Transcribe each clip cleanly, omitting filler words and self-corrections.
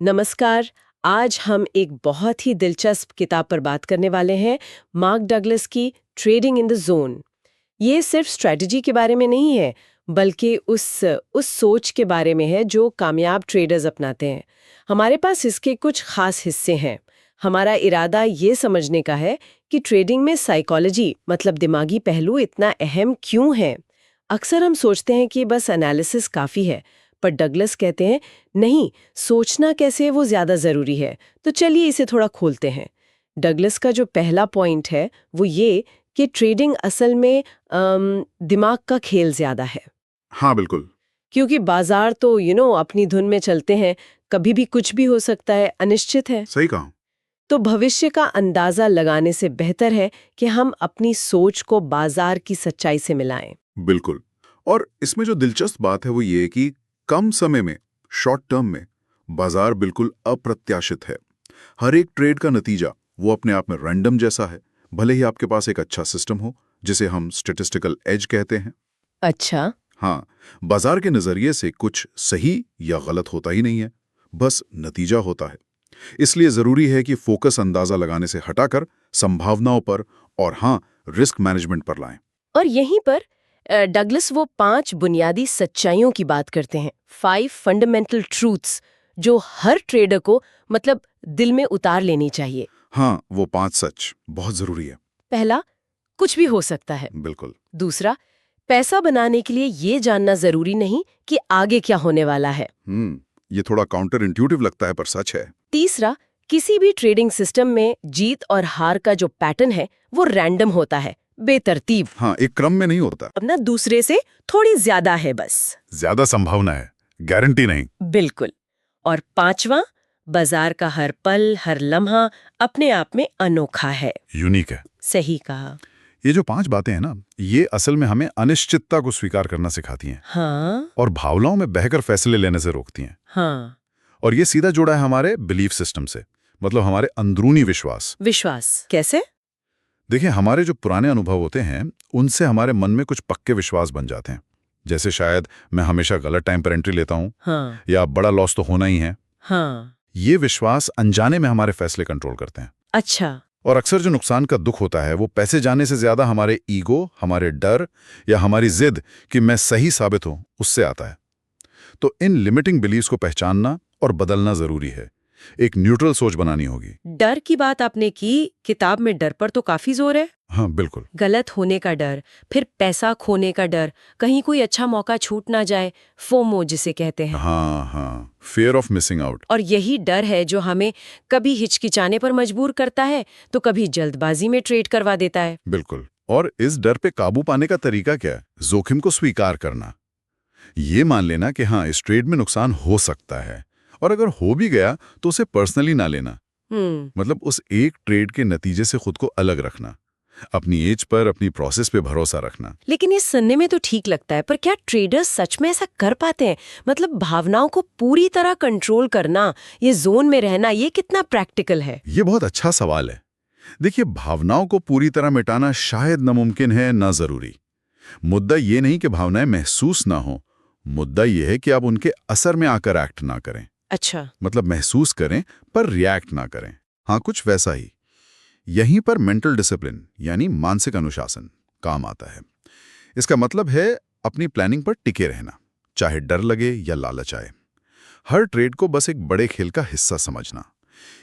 नमस्कार। आज हम एक बहुत ही दिलचस्प किताब पर बात करने वाले हैं, मार्क डगलस की ट्रेडिंग इन द जोन। ये सिर्फ स्ट्रेटजी के बारे में नहीं है, बल्कि उस सोच के बारे में है जो कामयाब ट्रेडर्स अपनाते हैं। हमारे पास इसके कुछ खास हिस्से हैं। हमारा इरादा ये समझने का है कि ट्रेडिंग में साइकोलॉजी मतलब दिमागी पहलू इतना अहम क्यों है। अक्सर हम सोचते हैं कि बस एनालिसिस काफ़ी है, पर डगलस कहते हैं नहीं, सोचना कैसे वो ज़्यादा ज़रूरी है। तो चलिए इसे थोड़ा खोलते हैं। डगलस का जो पहला पॉइंट है वो ये कि ट्रेडिंग असल में दिमाग का खेल ज़्यादा है। हाँ बिल्कुल। क्योंकि बाजार तो अपनी धुन में चलते हैं, कभी भी कुछ भी हो सकता है, अनिश्चित है। सही कहा। तो भविष्य का अंदाज़ा लगाने से बेहतर है कि हम अपनी सोच को बाजार की सच्चाई से मिलाएं। बिल्कुल। और इसमें जो दिलचस्प बात है वो ये कि कम समय में, शॉर्ट टर्म में, बाजार बिल्कुल अप्रत्याशित है। हर एक ट्रेड का नतीजा वो अपने आप में रैंडम जैसा है, भले ही आपके पास एक अच्छा सिस्टम हो जिसे हम स्टैटिस्टिकल एज कहते हैं। अच्छा। हाँ, बाजार के नजरिए से कुछ सही या गलत होता ही नहीं है, बस नतीजा होता है। इसलिए जरूरी है कि फोकस अंदाजा लगाने से हटाकर संभावनाओं पर और हाँ, रिस्क मैनेजमेंट पर लाएं। और यहीं पर डगलस वो 5 बुनियादी सच्चाइयों की बात करते हैं, 5 फंडामेंटल ट्रूथ्स, जो हर ट्रेडर को मतलब दिल में उतार लेनी चाहिए। हाँ, वो 5 सच बहुत जरूरी है। पहला, कुछ भी हो सकता है। बिल्कुल। दूसरा, पैसा बनाने के लिए ये जानना जरूरी नहीं कि आगे क्या होने वाला है। ये थोड़ा काउंटर इंट्यूटिव लगता है पर सच है। तीसरा, किसी भी ट्रेडिंग सिस्टम में जीत और हार का जो पैटर्न है वो रैंडम होता है, बेतरतीब। हाँ, एक क्रम में नहीं होता। अपना दूसरे से थोड़ी ज्यादा है बस। ज्यादा संभावना है, गारंटी नहीं। बिल्कुल। और पांचवा, बाजार का हर पल हर लम्हा अपने आप में अनोखा है। यूनिक है। सही कहा। ये जो 5 बातें हैं ना, ये असल में हमें अनिश्चितता को स्वीकार करना सिखाती हैं हाँ और भावनाओं में बहकर फैसले लेने से रोकती हैं। हाँ। और ये सीधा जुड़ा है हमारे बिलीफ सिस्टम से, मतलब हमारे अंदरूनी विश्वास। विश्वास कैसे? देखिए, हमारे जो पुराने अनुभव होते हैं उनसे हमारे मन में कुछ पक्के विश्वास बन जाते हैं। जैसे शायद मैं हमेशा गलत टाइम पर एंट्री लेता हूँ, हाँ या बड़ा लॉस तो होना ही है। हाँ। ये विश्वास अनजाने में हमारे फैसले कंट्रोल करते हैं। अच्छा। और अक्सर जो नुकसान का दुख होता है वो पैसे जाने से ज्यादा हमारे ईगो, हमारे डर या हमारी जिद कि मैं सही साबित हूं, उससे आता है। तो इन लिमिटिंग बिलीव्स को पहचानना और बदलना जरूरी है। एक न्यूट्रल सोच बनानी होगी। डर की बात आपने की, किताब में डर पर तो काफी जोर है। हाँ बिल्कुल। गलत होने का डर, फिर पैसा खोने का डर, कहीं कोई अच्छा मौका छूट ना जाए, फोमो जिसे कहते हैं। हाँ, फियर ऑफ मिसिंग आउट। और यही डर है जो हमें कभी हिचकिचाने पर मजबूर करता है तो कभी जल्दबाजी में ट्रेड करवा देता है। बिल्कुल। और इस डर पे काबू पाने का तरीका क्या है? जोखिम को स्वीकार करना। ये मान लेना कि हाँ, इस ट्रेड में नुकसान हो सकता है, और अगर हो भी गया तो उसे पर्सनली ना लेना। मतलब उस एक ट्रेड के नतीजे से खुद को अलग रखना, अपनी एज पर, अपनी प्रोसेस पे भरोसा रखना। लेकिन ये सुनने में तो ठीक लगता है, पर क्या ट्रेडर्स सच में ऐसा कर पाते हैं? मतलब भावनाओं को पूरी तरह कंट्रोल करना, ये जोन में रहना, ये कितना प्रैक्टिकल है? ये बहुत अच्छा सवाल है। देखिए, भावनाओं को पूरी तरह मिटाना शायद नामुमकिन है, ना जरूरी। मुद्दा ये नहीं कि भावनाएं महसूस ना हो, मुद्दा ये है कि आप उनके असर में आकर एक्ट ना करें। अच्छा। मतलब महसूस करें पर रिएक्ट ना करें। हाँ, कुछ वैसा ही। यहीं पर मेंटल डिसिप्लिन यानी मानसिक अनुशासन काम आता है। इसका मतलब है अपनी प्लानिंग पर टिके रहना, चाहे डर लगे या लालच आए। हर ट्रेड को बस एक बड़े खेल का हिस्सा समझना,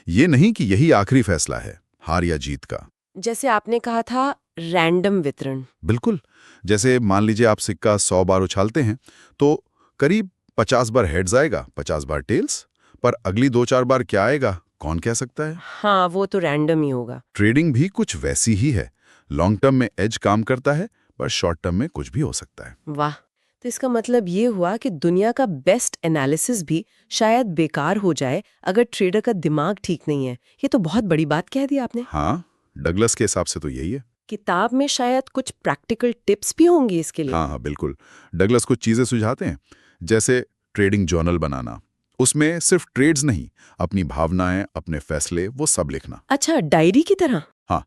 ये नहीं कि यही आखिरी फैसला है हार या जीत का। जैसे आपने कहा था, रैंडम वितरण। बिल्कुल। जैसे मान लीजिए आप सिक्का 100 बार उछालते हैं तो करीब 50 बार हेड्स आएगा, 50 बार टेल्स, पर अगली 2-4 बार क्या आएगा कौन कह सकता है। हाँ, वो तो रैंडम ही होगा। ट्रेडिंग भी कुछ वैसी ही है। लॉन्ग टर्म में एज काम करता है, पर शॉर्ट टर्म में कुछ भी हो सकता है। वाह। तो इसका मतलब ये हुआ कि दुनिया का बेस्ट एनालिसिस भी शायद बेकार हो जाए अगर ट्रेडर का दिमाग ठीक नहीं है। ये तो बहुत बड़ी बात कह दी आपने। हाँ, डगलस के हिसाब से तो यही है। किताब में शायद कुछ प्रैक्टिकल टिप्स भी होंगी इसके लिए। हाँ बिल्कुल। डगलस कुछ चीजें सुझाते हैं, जैसे ट्रेडिंग जर्नल बनाना। उसमें सिर्फ ट्रेड्स नहीं, अपनी भावनाएं, अपने फैसले, वो सब लिखना। अच्छा, डायरी की तरह। हाँ।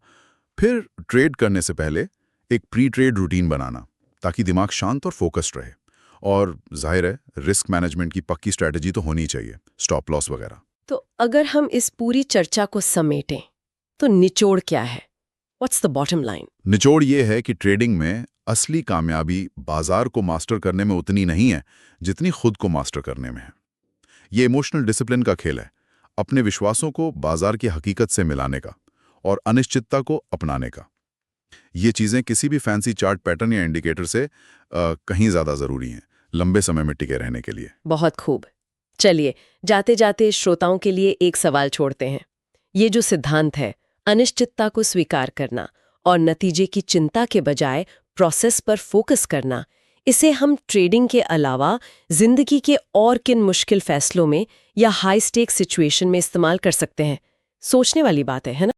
फिर ट्रेड करने से पहले एक प्री ट्रेड रूटीन बनाना, ताकि दिमाग शांत और फोकस्ड रहे। और जाहिर है, रिस्क मैनेजमेंट की पक्की स्ट्रैटेजी तो होनी चाहिए, स्टॉप लॉस वगैरह। अगर हम इस पूरी चर्चा को समेटें तो निचोड़ क्या है? What's the bottom line? निचोड़ ये है कि ट्रेडिंग में असली कामयाबी बाजार को मास्टर करने में उतनी नहीं है जितनी खुद को मास्टर करने में है। ये इमोशनल डिसिप्लिन का खेल है, अपने विश्वासों को बाजार की हकीकत से मिलाने का और अनिश्चितता को अपनाने का। ये चीजें किसी भी फैंसी चार्ट पैटर्न या इंडिकेटर से कहीं ज्यादा जरूरी हैं लंबे समय में टिके रहने के लिए। बहुत खूब। चलिए, जाते जाते श्रोताओं के लिए एक सवाल छोड़ते हैं। ये जो सिद्धांत है, अनिश्चितता को स्वीकार करना और नतीजे की चिंता के बजाय प्रोसेस पर फोकस करना, इसे हम ट्रेडिंग के अलावा जिंदगी के और किन मुश्किल फैसलों में या हाई स्टेक सिचुएशन में इस्तेमाल कर सकते हैं? सोचने वाली बात है ना?